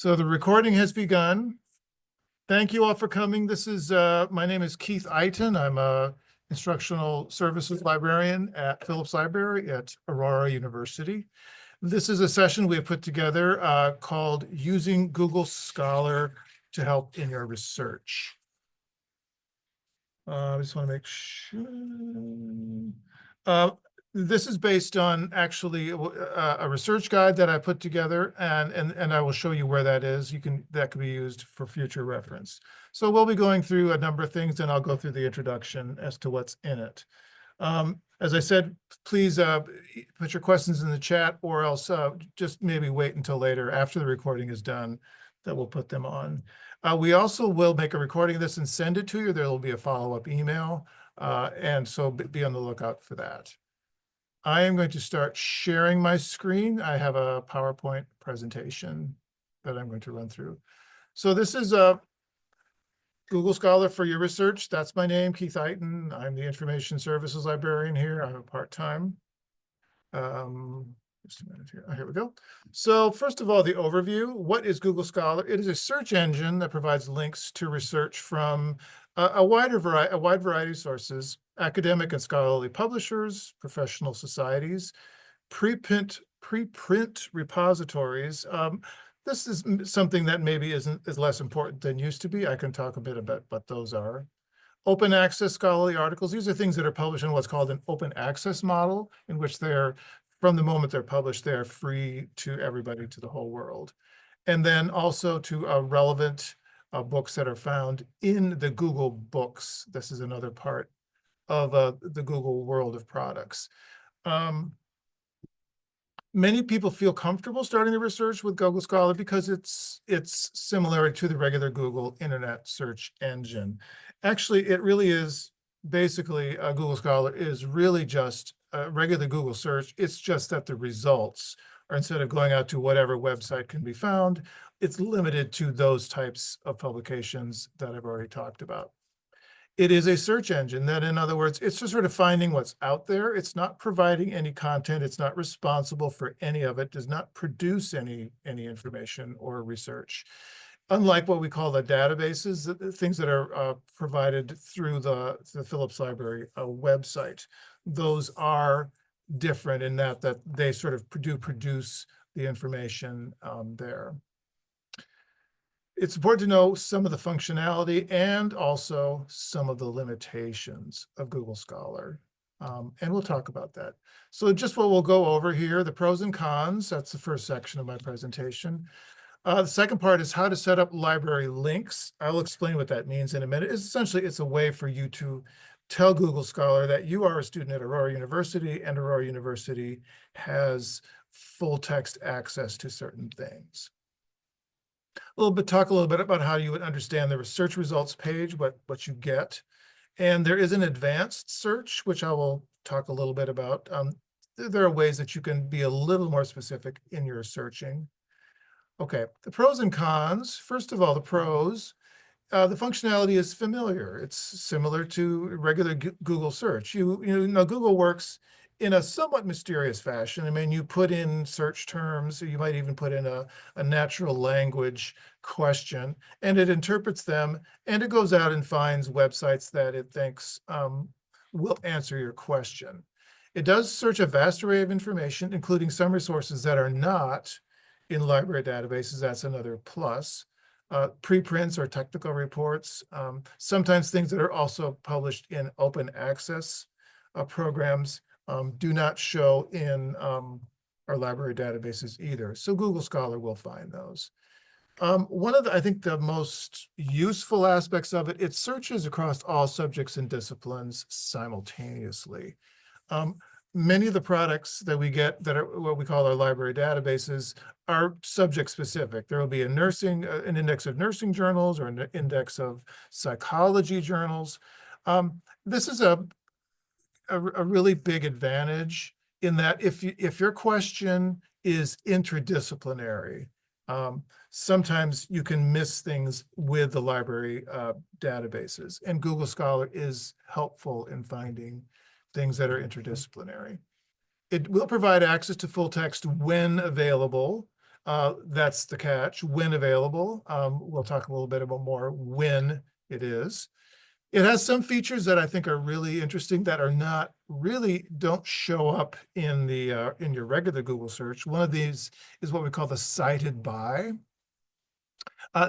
So the recording has begun. Thank you all for coming. This is, my name is Keith Eiton. I'm a instructional services librarian at Phillips Library at Aurora University. This is a session we have put together called Using Google Scholar to Help in Your Research. I just want to make sure. This is based on actually a research guide that I put together, and I will show you where that is. That can be used for future reference. So we'll be going through a number of things, and I'll go through the introduction as to what's in it. As I said, please put your questions in the chat, or else just maybe wait until later after the recording is done that we'll put them on. We also will make a recording of this and send it to you. There will be a follow-up email, and so be on the lookout for that. I am going to start sharing my screen. I have a PowerPoint presentation that I'm going to run through. So this is Google Scholar for Your Research. That's my name, Keith Eiton. I'm the Information Services Librarian here. I'm a part-time. Just a minute here. Oh, here we go. So first of all, the overview. What is Google Scholar? It is a search engine that provides links to research from a wide variety of sources: academic and scholarly publishers, professional societies, preprint repositories. This is something that maybe is less important than used to be. I can talk a bit about what those are. Open access scholarly articles. These are things that are published in what's called an open access model, in which they're, from the moment they're published, they're free to everybody, to the whole world. And then also to relevant books that are found in the Google Books. This is another part of the Google world of products. Many people feel comfortable starting the research with Google Scholar because it's similar to the regular Google Internet search engine. Actually, it really is basically Google Scholar is really just a regular Google search. It's just that the results are, instead of going out to whatever website can be found, it's limited to those types of publications that I've already talked about. It is a search engine that, in other words, it's just sort of finding what's out there. It's not providing any content. It's not responsible for any of it, does not produce any information or research. Unlike what we call the databases, the things that are provided through the Phillips Library website, those are different in that they sort of produce the information there. It's important to know some of the functionality and also some of the limitations of Google Scholar. And we'll talk about that. So just what we'll go over here, the pros and cons. That's the first section of my presentation. The second part is how to set up library links. I'll explain what that means in a minute. It's a way for you to tell Google Scholar that you are a student at Aurora University, and Aurora University has full text access to certain things. Talk a little bit about how you would understand the research results page, what you get. And there is an advanced search, which I will talk a little bit about. There are ways that you can be a little more specific in your searching. Okay, the pros and cons. First of all, the pros. The functionality is familiar. It's similar to regular Google search. You know, Google works in a somewhat mysterious fashion. I mean, you put in search terms, or you might even put in a natural language question, and it interprets them, and it goes out and finds websites that it thinks will answer your question. It does search a vast array of information, including some resources that are not in library databases. That's another plus. Preprints or technical reports, sometimes things that are also published in open access programs do not show in our library databases either. So Google Scholar will find those. One of I think the most useful aspects of it, it searches across all subjects and disciplines simultaneously. Many of the products that we get that are what we call our library databases are subject specific. There will be an index of nursing journals or an index of psychology journals. This is a really big advantage in that if your question is interdisciplinary, sometimes you can miss things with the library databases, and Google Scholar is helpful in finding things that are interdisciplinary. It will provide access to full text when available. That's the catch, when available. We'll talk a little bit about more when it is. It has some features that I think are really interesting that are not really don't show up in the in your regular Google search. One of these is what we call the cited by.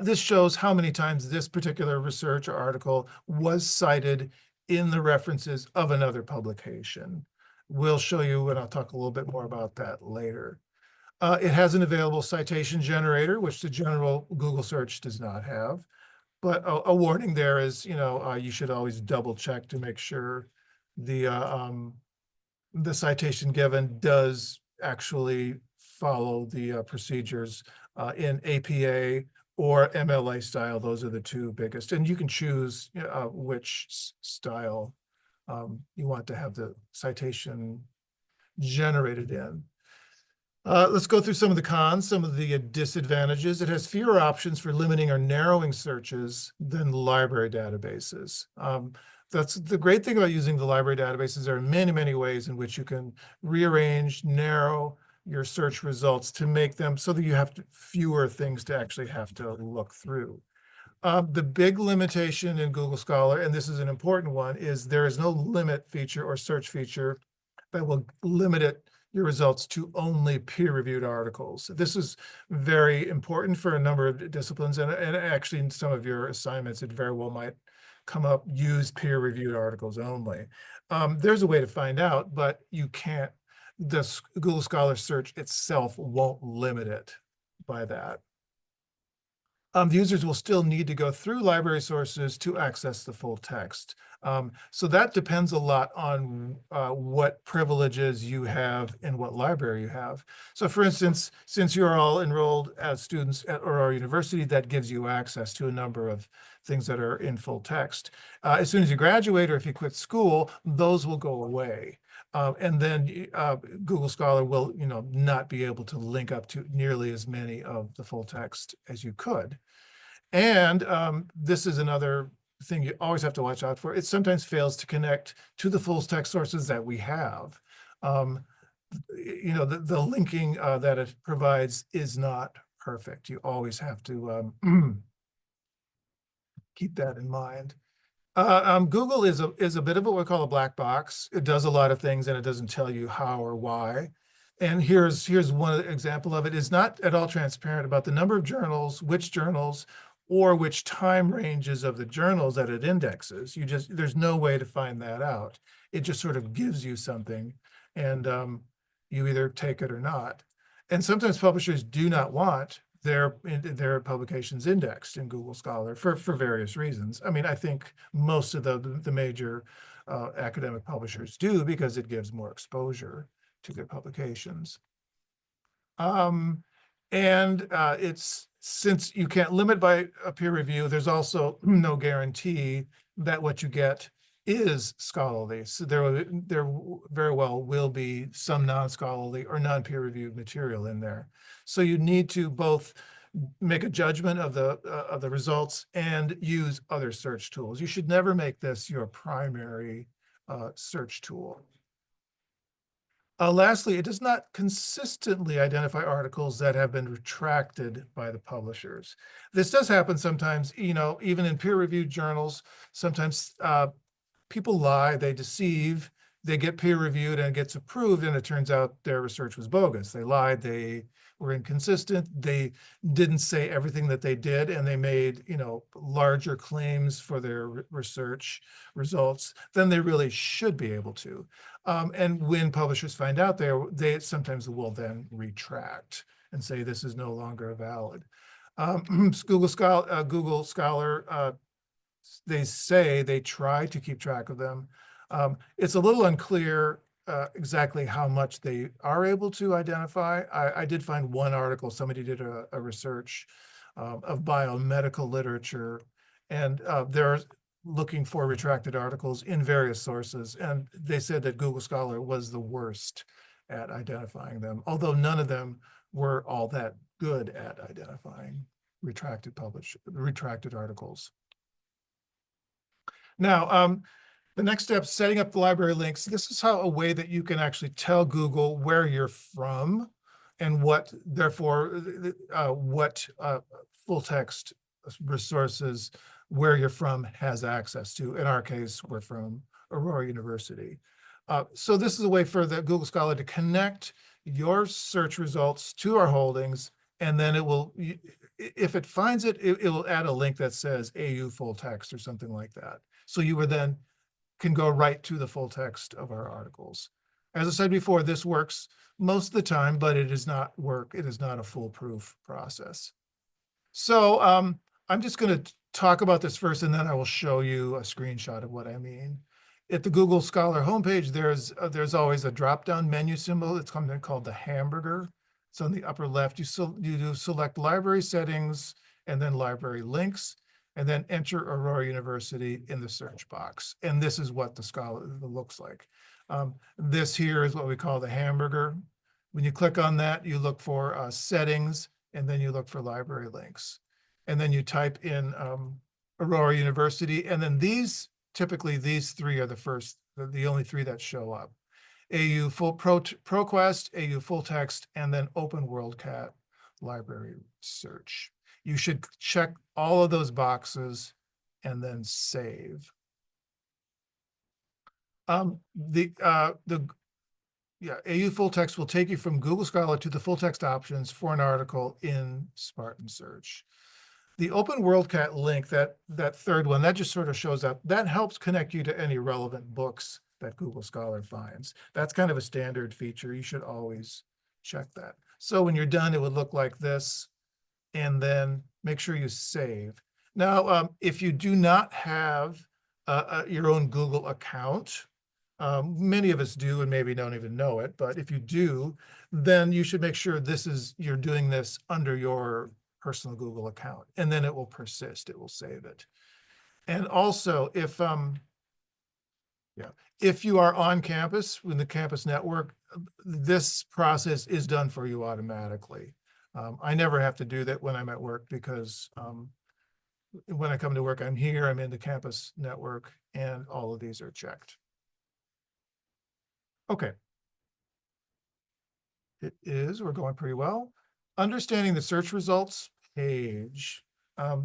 This shows how many times this particular research or article was cited in the references of another publication. We'll show you, and I'll talk a little bit more about that later. It has an available citation generator, which the general Google search does not have. But a warning there is, you should always double check to make sure the citation given does actually follow the procedures in APA or MLA style. Those are the two biggest, and you can choose which style you want to have the citation generated in. Let's go through some of the cons, some of the disadvantages. It has fewer options for limiting or narrowing searches than library databases. That's the great thing about using the library databases. There are many, many ways in which you can rearrange, narrow your search results to make them so that you have fewer things to actually have to look through. The big limitation in Google Scholar, and this is an important one, is there is no limit feature or search feature that will limit your results to only peer-reviewed articles. This is very important for a number of disciplines, and actually in some of your assignments, it very well might come up, use peer-reviewed articles only. There's a way to find out, but you can't, the Google Scholar search itself won't limit it by that. The users will still need to go through library sources to access the full text. So that depends a lot on what privileges you have and what library you have. So for instance, since you're all enrolled as students at our university, that gives you access to a number of things that are in full text. As soon as you graduate or if you quit school, those will go away. And then Google Scholar will, not be able to link up to nearly as many of the full text as you could. And this is another thing you always have to watch out for. It sometimes fails to connect to the full text sources that we have. The linking that it provides is not perfect. You always have to keep that in mind. Google is a bit of what we call a black box. It does a lot of things and it doesn't tell you how or why. And here's one example of it. Is not at all transparent about the number of journals, which journals, or which time ranges of the journals that it indexes. There's no way to find that out. It just sort of gives you something, and you either take it or not. And sometimes publishers do not want their publications indexed in Google Scholar for various reasons. I mean, I think most of the major academic publishers do because it gives more exposure to their publications. It's since you can't limit by a peer review, there's also no guarantee that what you get is scholarly. So there very well will be some non-scholarly or non-peer reviewed material in there. So you need to both make a judgment of the results and use other search tools. You should never make this your primary search tool. Lastly, it does not consistently identify articles that have been retracted by the publishers. This does happen sometimes, even in peer-reviewed journals. Sometimes people lie, they deceive, they get peer-reviewed and it gets approved, and it turns out their research was bogus. They lied, they were inconsistent, they didn't say everything that they did, and they made, larger claims for their research results than they really should be able to. And when publishers find out, they sometimes will then retract and say this is no longer valid. Google Scholar, they say they try to keep track of them. It's a little unclear exactly how much they are able to identify. I did find one article, somebody did a research of biomedical literature, and they're looking for retracted articles in various sources, and they said that Google Scholar was the worst at identifying them, although none of them were all that good at identifying retracted articles. Now, the next step, setting up the library links. This is a way that you can actually tell Google where you're from. and what, therefore, what full text resources where you're from has access to. In our case, we're from Aurora University. So this is a way for the Google Scholar to connect your search results to our holdings, and then it will, if it finds it, it will add a link that says AU full text or something like that. So you would then can go right to the full text of our articles. As I said before, this works most of the time, but it is not a foolproof process. So I'm just going to talk about this first, and then I will show you a screenshot of what I mean. At the Google Scholar homepage, there's always a drop-down menu symbol. It's something called the hamburger. So on the upper left, you do select library settings and then library links, and then enter Aurora University in the search box. And this is what the Scholar looks like. This here is what we call the hamburger. When you click on that, you look for settings, and then you look for library links. And then you type in Aurora University, and then typically these three are the only three that show up. AU full ProQuest, AU full text, and then Open WorldCat library search. You should check all of those boxes and then save. AU full text will take you from Google Scholar to the full text options for an article in Spartan Search. The Open WorldCat link, that third one, that just sort of shows up. That helps connect you to any relevant books that Google Scholar finds. That's kind of a standard feature. You should always check that. So when you're done, it would look like this, and then make sure you save. Now, if you do not have your own Google account, many of us do and maybe don't even know it, but if you do, then you should make sure you're doing this under your personal Google account, and then it will persist, it will save it. And also, if you are on campus, in the campus network, this process is done for you automatically. I never have to do that when I'm at work, because when I come to work, I'm here, I'm in the campus network, and all of these are checked. Okay. We're going pretty well. Understanding the search results page.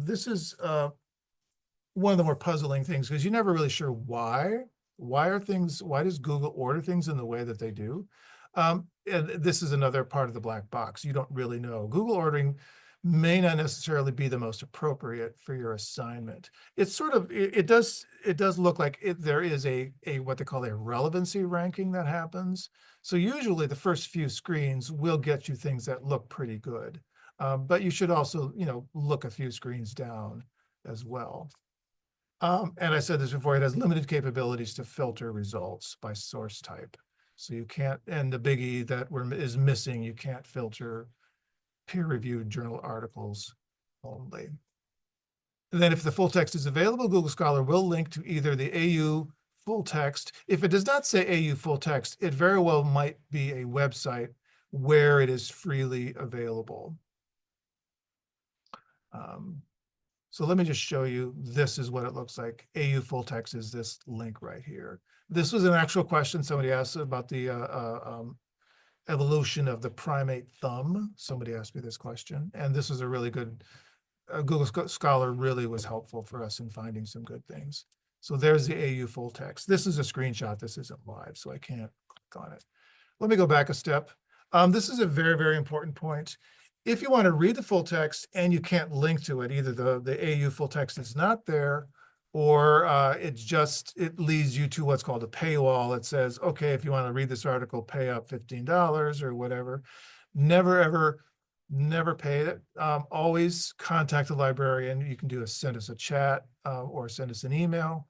This is one of the more puzzling things, because you're never really sure why does Google order things in the way that they do? And this is another part of the black box. You don't really know. Google ordering may not necessarily be the most appropriate for your assignment. It's sort of, it does look like there is a what they call a relevancy ranking that happens. So usually the first few screens will get you things that look pretty good. But you should also, look a few screens down as well. And I said this before, it has limited capabilities to filter results by source type. So you can't, and the biggie that is missing, you can't filter peer-reviewed journal articles only. And then if the full text is available, Google Scholar will link to either the AU full text. If it does not say AU full text, it very well might be a website where it is freely available. So let me just show you, this is what it looks like. AU full text is this link right here. This was an actual question somebody asked about the evolution of the primate thumb. Somebody asked me this question, and this is a really good, Google Scholar really was helpful for us in finding some good things. So there's the AU full text. This is a screenshot. This isn't live, so I can't click on it. Let me go back a step. This is a very, very important point. If you want to read the full text and you can't link to it, either the AU full text is not there, or it leads you to what's called a paywall. It says, okay, if you want to read this article, pay up $15 or whatever. Never pay it. Always contact the librarian. You can send us a chat or send us an email.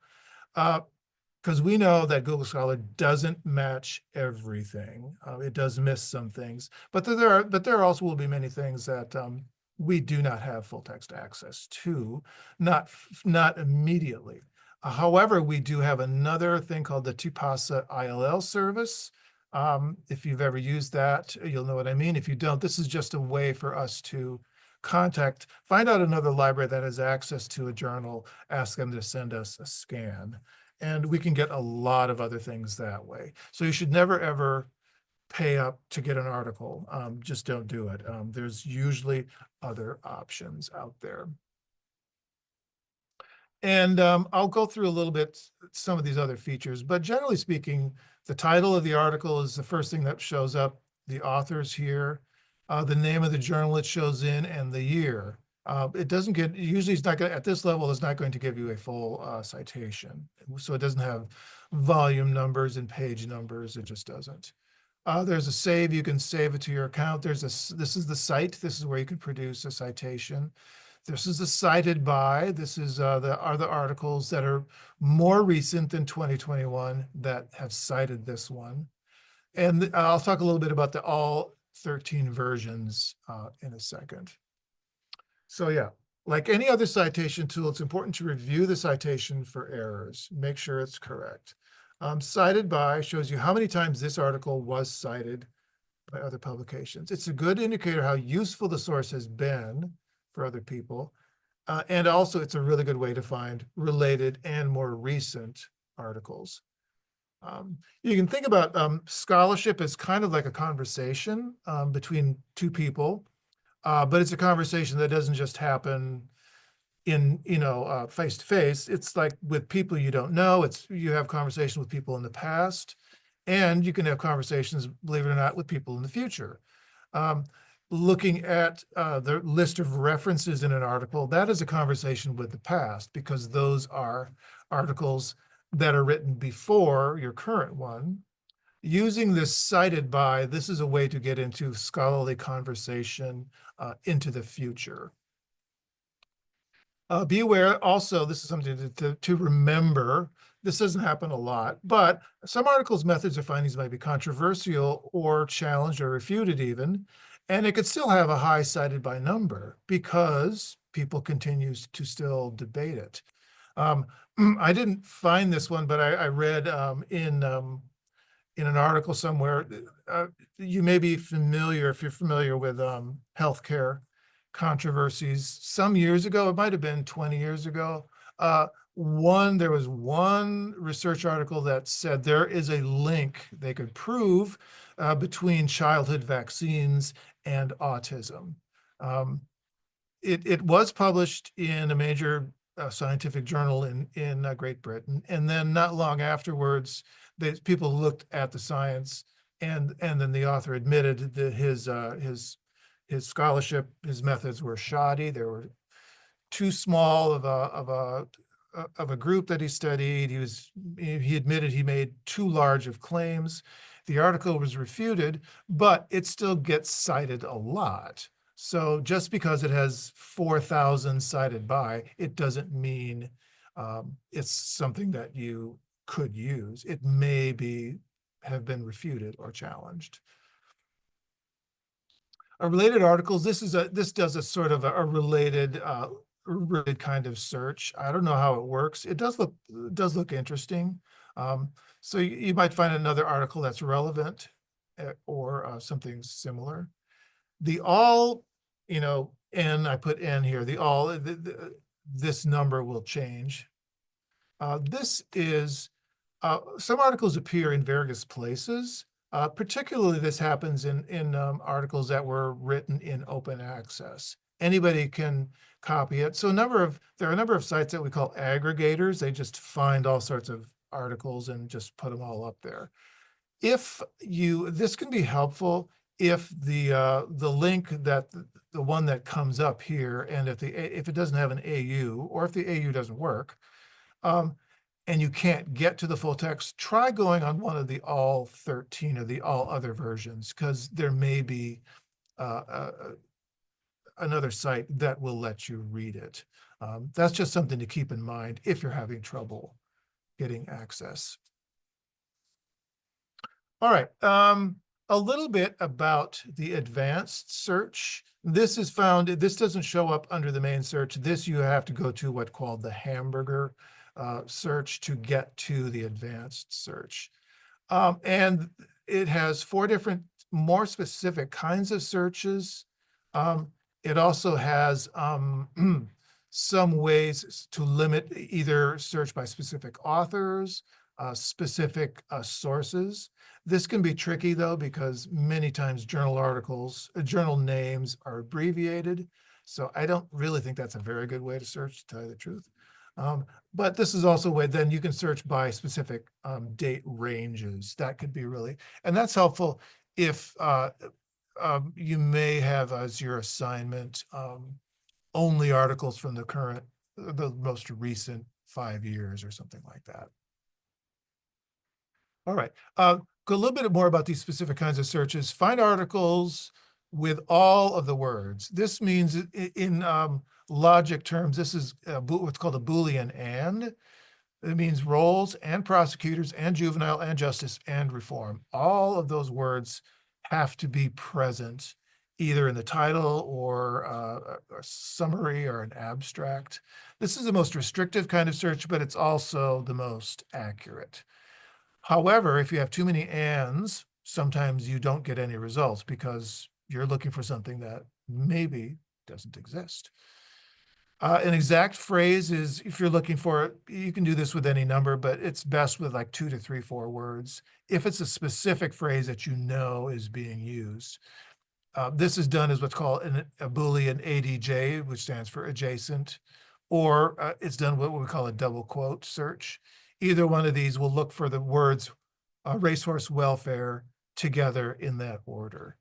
Because we know that Google Scholar doesn't match everything. It does miss some things, but there also will be many things that we do not have full text access to, not immediately. However, we do have another thing called the Tipasa ILL service. If you've ever used that, you'll know what I mean. If you don't, this is just a way for us to find out another library that has access to a journal, ask them to send us a scan. And we can get a lot of other things that way. So you should never, ever pay up to get an article. Just don't do it. There's usually other options out there. And I'll go through a little bit some of these other features, but generally speaking, the title of the article is the first thing that shows up. The author's here, the name of the journal it shows in, and the year. It doesn't get, usually it's not going at this level, it's not going to give you a full citation. So it doesn't have volume numbers and page numbers. It just doesn't. There's a save. You can save it to your account. This is the site. This is where you can produce a citation. This is the cited by. This is the articles that are more recent than 2021 that have cited this one. And I'll talk a little bit about the all 13 versions in a second. So yeah, like any other citation tool, it's important to review the citation for errors. Make sure it's correct. Cited by shows you how many times this article was cited by other publications. It's a good indicator how useful the source has been for other people. And also it's a really good way to find related and more recent articles. You can think about scholarship as kind of like a conversation between two people, but it's a conversation that doesn't just happen in, face to face. It's like with people you don't know. You have conversations with people in the past, and you can have conversations, believe it or not, with people in the future. Looking at the list of references in an article, that is a conversation with the past, because those are articles that are written before your current one. Using this cited by, this is a way to get into scholarly conversation into the future. Be aware also, this is something to remember. This doesn't happen a lot, but some articles, methods, or findings might be controversial or challenged or refuted even, and it could still have a high cited by number because people continue to still debate it. I didn't find this one, but I read in an article somewhere, you may be familiar, if you're familiar with healthcare controversies. Some years ago, it might have been 20 years ago, there was one research article that said there is a link they could prove between childhood vaccines and autism. It was published in a major scientific journal in Great Britain, and then not long afterwards, people looked at the science, and then the author admitted that his scholarship, his methods were shoddy. They were too small of a group that he studied. He admitted he made too large of claims. The article was refuted, but it still gets cited a lot. So just because it has 4,000 cited by, it doesn't mean it's something that you could use. It may have been refuted or challenged. Related articles, this does a sort of a related kind of search. I don't know how it works. It does look interesting. So you might find another article that's relevant or something similar. The all, N, I put N here, this number will change. This is, some articles appear in various places. Particularly this happens in articles that were written in open access. Anybody can copy it. So there are a number of sites that we call aggregators. They just find all sorts of articles and just put them all up there. This can be helpful if the link the one that comes up here, and if it doesn't have an AU, or if the AU doesn't work, and you can't get to the full text, try going on one of the all 13 or the all other versions, because there may be another site that will let you read it. That's just something to keep in mind if you're having trouble getting access. All right, a little bit about the advanced search. This doesn't show up under the main search. This you have to go to what's called the hamburger search to get to the advanced search. And it has 4 different, more specific kinds of searches. It also has some ways to limit either search by specific authors specific sources. This can be tricky though, because many times journal articles, journal names are abbreviated. So I don't really think that's a very good way to search, to tell you the truth. But this is also a way then you can search by specific date ranges. That could be really, and that's helpful if you may have as your assignment only articles from the most recent 5 years or something like that. All right. Go a little bit more about these specific kinds of searches. Find articles with all of the words. This means in logic terms, this is what's called a Boolean and. It means roles and prosecutors and juvenile and justice and reform. All of those words have to be present either in the title or a summary or an abstract. This is the most restrictive kind of search, but it's also the most accurate. However, if you have too many ands, sometimes you don't get any results because you're looking for something that maybe doesn't exist. An exact phrase is, if you're looking for it, you can do this with any number, but it's best with like 2 to 3, 4 words. If it's a specific phrase that you know is being used. This is done as what's called a Boolean ADJ, which stands for adjacent, or it's done what we call a double quote search. Either one of these will look for the words racehorse welfare together in that order.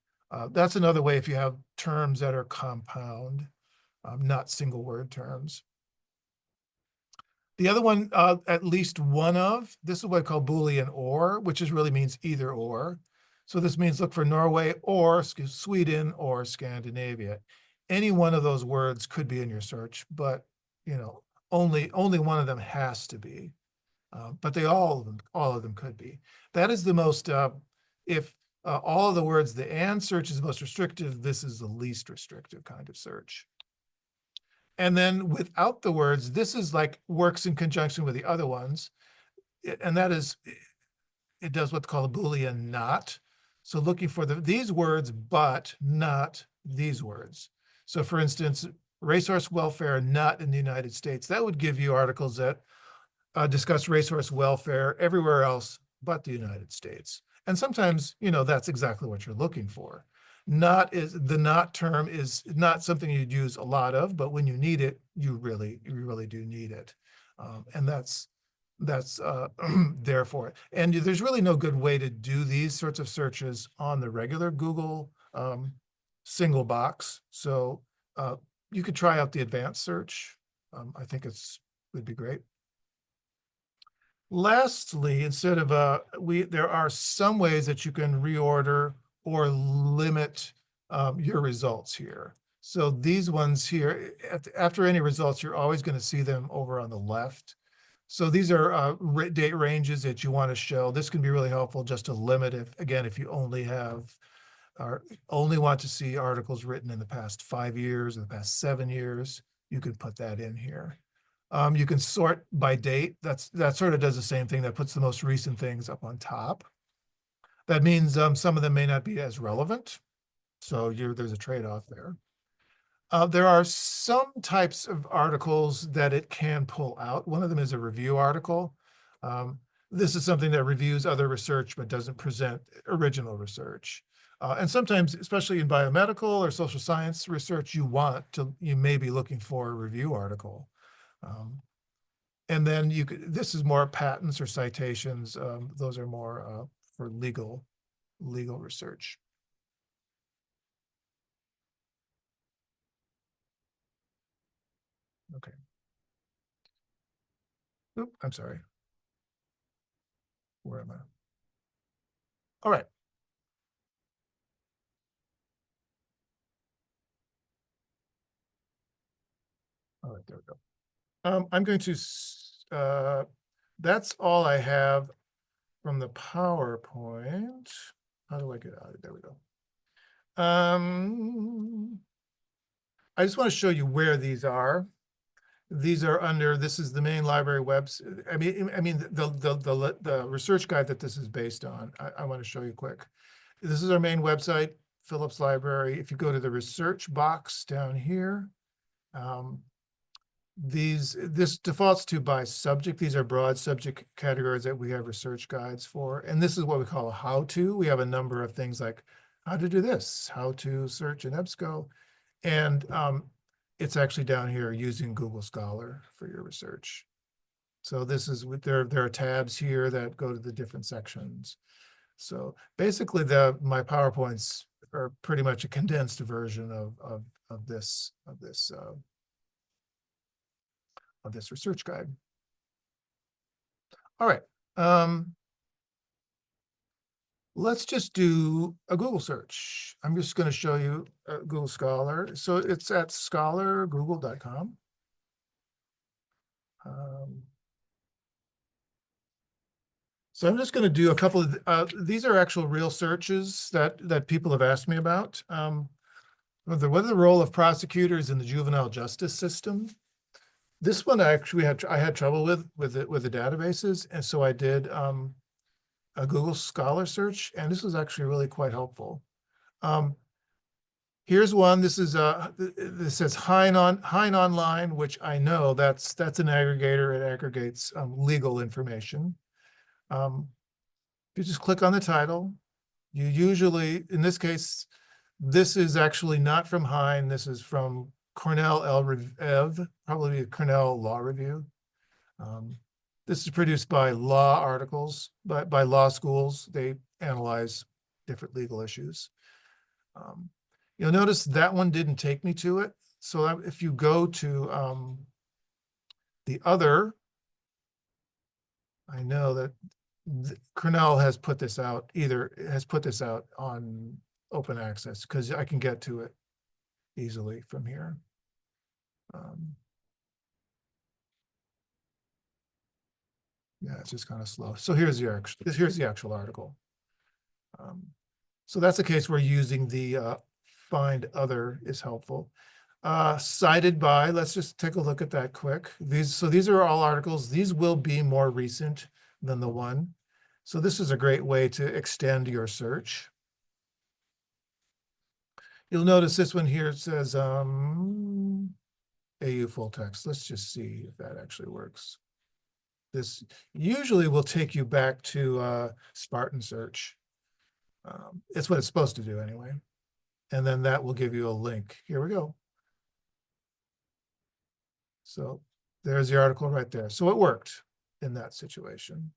That's another way if you have terms that are compound, not single word terms. The other one, at least one of, this is what I call Boolean or, which is really means either or. So this means look for Norway or Sweden or Scandinavia. Any one of those words could be in your search, but only one of them has to be. But all of them could be. That is the most, if all of the words, the and search is the most restrictive, this is the least restrictive kind of search. And then without the words, this is like works in conjunction with the other ones. And that is, it does what's called a Boolean not. So looking for these words, but not these words. So for instance, racehorse welfare not in the United States, that would give you articles that discuss racehorse welfare everywhere else but the United States. And sometimes, that's exactly what you're looking for. The not term is not something you'd use a lot of, but when you need it, you really do need it. And that's there for it. And there's really no good way to do these sorts of searches on the regular Google single box. So you could try out the advanced search. I think would be great. Lastly, instead of there are some ways that you can reorder or limit your results here. So these ones here, after any results, you're always going to see them over on the left. So these are date ranges that you want to show. This can be really helpful just to limit if you only want to see articles written in the past 5 years or the past 7 years, you could put that in here. You can sort by date. That sort of does the same thing. That puts the most recent things up on top. That means some of them may not be as relevant. So there's a trade-off there. There are some types of articles that it can pull out. One of them is a review article. This is something that reviews other research but doesn't present original research. And sometimes, especially in biomedical or social science research, you may be looking for a review article. And then this is more patents or citations. Those are more for legal research. Okay. Oop, I'm sorry. Where am I? All right. All right, there we go. I'm going to, that's all I have from the PowerPoint. How do I get out of it? There we go. I just want to show you where these are. These are this is the main library website. I mean, the research guide that this is based on, I want to show you quick. This is our main website, Phillips Library. If you go to the research box down here, this defaults to by subject. These are broad subject categories that we have research guides for. And this is what we call a how-to. We have a number of things like how to do this, how to search in EBSCO. And it's actually down here using Google Scholar for your research. So this is what there are tabs here that go to the different sections. So basically my PowerPoints are pretty much a condensed version of this research guide. All right. Let's just do a Google search. I'm just going to show you Google Scholar. So it's at scholargoogle.com. So I'm just going to do a couple of, these are actual real searches that people have asked me about. What are the role of prosecutors in the juvenile justice system? This one I had trouble with the databases, and so I did a Google Scholar search, and this was actually really quite helpful. Here's one. This says Hein Online, which I know that's an aggregator. It aggregates legal information. If you just click on the title, you usually, in this case, this is actually not from Hein. This is from Cornell probably a Cornell Law Review. This is produced by law articles, by law schools. They analyze different legal issues. You'll notice that one didn't take me to it. So if you go to the other, I know that Cornell has put this out, on open access because I can get to it easily from here. Yeah, it's just kind of slow. So here's the actual article. So that's a case where using the find other is helpful. Cited by, let's just take a look at that quick. These are all articles. These will be more recent than the one. So this is a great way to extend your search. You'll notice this one here says AU full text. Let's just see if that actually works. This usually will take you back to Spartan Search. It's what it's supposed to do anyway. And then that will give you a link. Here we go. So there's the article right there. So it worked in that situation.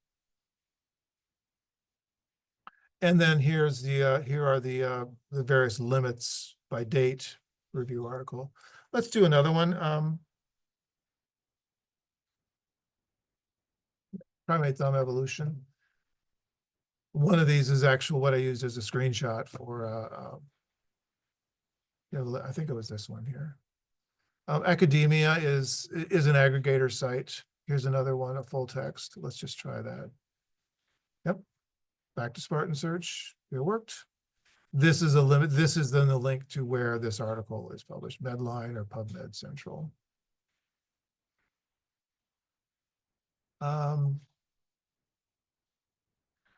And then here are the various limits by date review article. Let's do another one. Primate thumb evolution. One of these is what I used as a screenshot for, I think it was this one here. Academia is an aggregator site. Here's another one, a full text. Let's just try that. Yep. Back to Spartan Search. It worked. This is a limit. This is then the link to where this article is published, Medline or PubMed Central.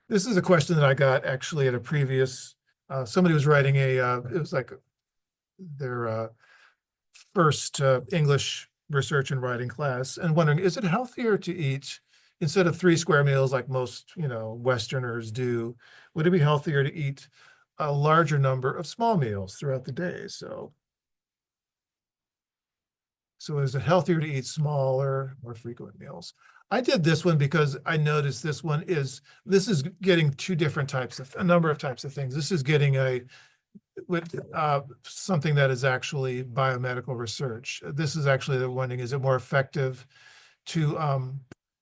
This is a question that I got actually at a previous, somebody was writing it was like their first English research and writing class, and wondering, is it healthier to eat, instead of 3 square meals like most, Westerners do, would it be healthier to eat a larger number of small meals throughout the day? So is it healthier to eat smaller, more frequent meals? I did this one because I noticed this is getting a number of types of things. This is getting something that is actually biomedical research. This is actually the wondering, is it more effective to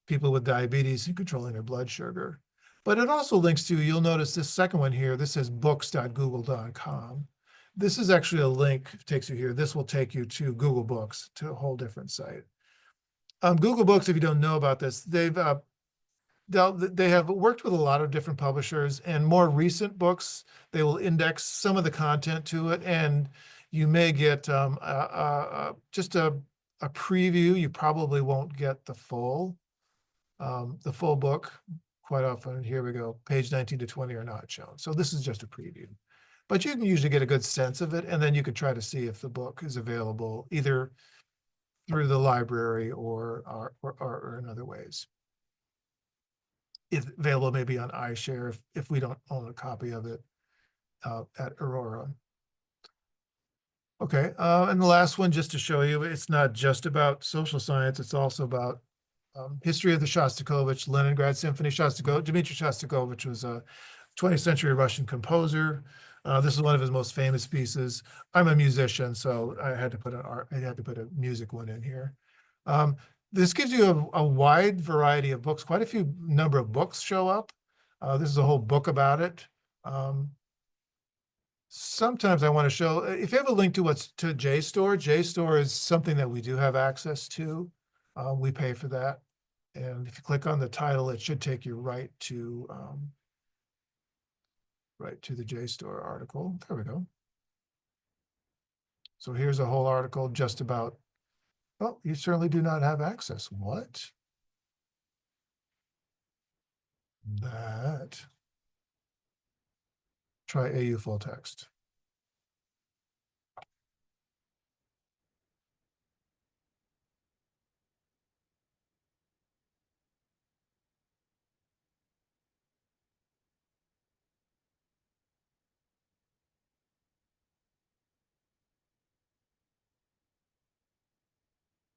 people with diabetes in controlling their blood sugar? But it also links to, you'll notice this second one here, this says books.google.com. This is actually a link, takes you here. This will take you to Google Books, to a whole different site. Google Books, if you don't know about this, they have worked with a lot of different publishers, and more recent books, they will index some of the content to it, and you may get just a preview. You probably won't get the full book quite often. Here we go. Page 19 to 20 are not shown. So this is just a preview. But you can usually get a good sense of it, and then you could try to see if the book is available either through the library or in other ways. If available maybe on iShare if we don't own a copy of it at Aurora. Okay, and the last one, just to show you, it's not just about social science, it's also about history of the Shostakovich, Leningrad Symphony. Dmitri Shostakovich was a 20th century Russian composer. This is one of his most famous pieces. I'm a musician, so I had to put a music one in here. This gives you a wide variety of books. Quite a few number of books show up. This is a whole book about it. Sometimes I want to show, if you have a link to JSTOR, JSTOR is something that we do have access to. We pay for that. And if you click on the title, it should take you right to the JSTOR article. There we go. So here's a whole article just about, well, you certainly do not have access. What? That. Try AU full text.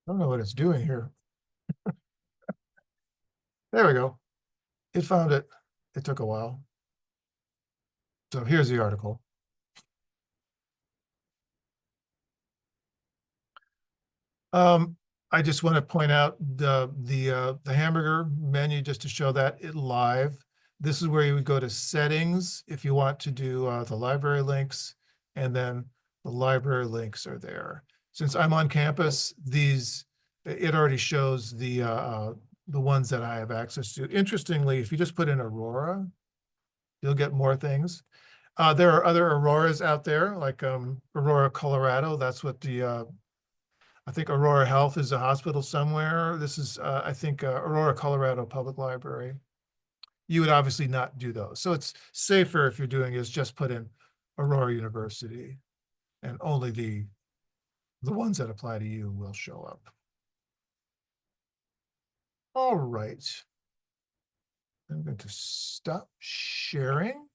I don't know what it's doing here. There we go. It found it. It took a while. So here's the article. I just want to point out the hamburger menu just to show that it live. This is where you would go to settings if you want to do the library links, and then the library links are there. Since I'm on campus, it already shows the ones that I have access to. Interestingly, if you just put in Aurora, you'll get more things. There are other Auroras out there, like Aurora, Colorado. That's what I think Aurora Health is a hospital somewhere. This is, I think, Aurora, Colorado Public Library. You would obviously not do those. So it's safer if you're doing is just put in Aurora University, and only the ones that apply to you will show up. All right. I'm going to stop sharing.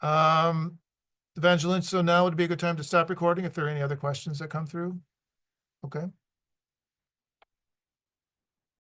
Evangeline, so now would be a good time to stop recording if there are any other questions that come through. Okay.